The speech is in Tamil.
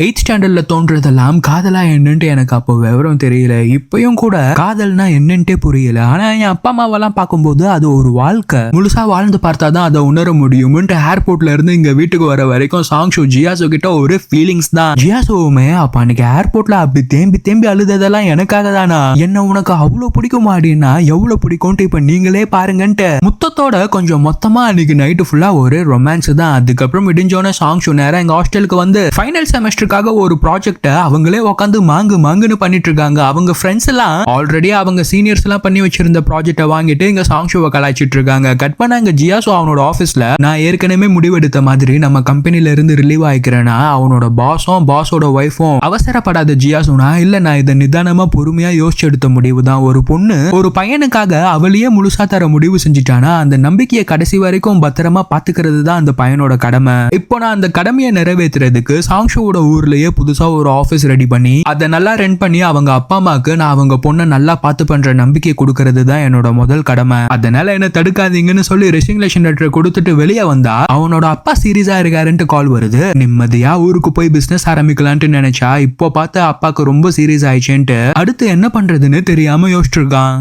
எய்த் ஸ்டாண்டர்ட்ல தோன்றதெல்லாம் காதலா என்னன்ட்டு எனக்கு அப்போ விவரம் தெரியல. இப்பயும் கூட காதல்னா என்னன்ட்டே புரியல. ஆனா என் அப்பா அம்மாவெல்லாம் பார்க்கும்போது அது ஒரு வாழ்க்கை, முழுசா வாழ்ந்து பார்த்தாதான் அதை உணர முடியும்ட்டு ஏர்போர்ட்ல இருந்து இங்க வீட்டுக்கு வர வரைக்கும் சாங் ஷோ ஜியாசோ கிட்ட ஒரு ஃபீலிங்ஸ் தான். ஜியாசோவுமே அப்ப அன்னைக்கு ஏர்போர்ட்ல அப்படி தேம்பி தேம்பி அழுததெல்லாம் எனக்காக தானா, என்ன உனக்கு அவ்வளவு பிடிக்குமா அப்படின்னா எவ்வளவு பிடிக்கும்ட்டு இப்ப நீங்களே பாருங்கன்ட்டு முத்தத்தோட கொஞ்சம் மொத்தமா அன்னைக்கு நைட்டு ஃபுல்லா ஒரு ரொமான்ஸ் தான். அதுக்கப்புறம் விடிஞ்சோன சாங் ஷோ நேரம் எங்க ஹாஸ்டலுக்கு வந்து ஃபைனல் செமஸ்டர் ஒரு ப்ராஜெக்ட் அவங்களே உட்காந்து மாங்குன்னு பண்ணிட்டு இருக்காங்க. அவங்க ஃப்ரெண்ட்ஸ் எல்லாம் ஆல்ரெடி அவங்க சீனியர்ஸ் எல்லாம் பண்ணி வச்சிருந்த ப்ராஜெக்ட்டை வாங்கிட்டு இங்க சாங் ஷோவை கலாய்ச்சிட்டு இருக்காங்க. கட் பண்ண இங்க ஜியாசோ அவனோட ஆபீஸ்ல நான் ஏற்கனவே முடிவெடுத்த மாதிரி நம்ம கம்பெனில இருந்து ரிலீவ் ஆயிக்கிறேன்னா அவனோட பாஸும் பாஸோட ஒய்ஃபும் அவசரப்படாத ஜியாசோனா இல்ல நான் இதை நிதானமா பொறுமையா யோசிச்சு எடுத்த முடிவு தான். ஒரு பொண்ணு ஒரு பையனுக்காக அவளையே முழுசா தர முடிவு செஞ்சுட்டானா அந்த நம்பிக்கையை கடைசி வரைக்கும் பத்திரமா பாத்துக்கிறது தான் அந்த பையனோட கடமை. இப்போ நான் அந்த கடமையை நிறைவேற்றுறதுக்கு சாங் ஷோவோட ஊர்லயே புதுசா ஒரு ஆபீஸ் ரெடி பண்ணி அதை நல்லா ரன் பண்ணி அவங்க அப்பா அம்மாக்கு நான் அவங்க பொண்ணை நல்லா பார்த்து பண்ற நம்பிக்கை கொடுக்கறது தான் என்னோட முதல் கடமை. அதனால என்ன தடுக்காதீங்கன்னு சொல்லி ரெசிக்னேஷன் லெட்டர் கொடுத்துட்டு வெளியே வந்தா அவனோட அப்பா சீரியஸா இருக்காருன்ட்டு கால் வருது. நிம்மதியா ஊருக்கு போய் பிசினஸ் ஆரம்பிக்கலான்ட்டு நினைச்சா இப்போ பார்த்து அப்பாக்கு ரொம்ப சீரியஸ் ஆயிடுச்சுன்ட்டு அடுத்து என்ன பண்றதுன்னு தெரியாம யோசிச்சிருக்கான்.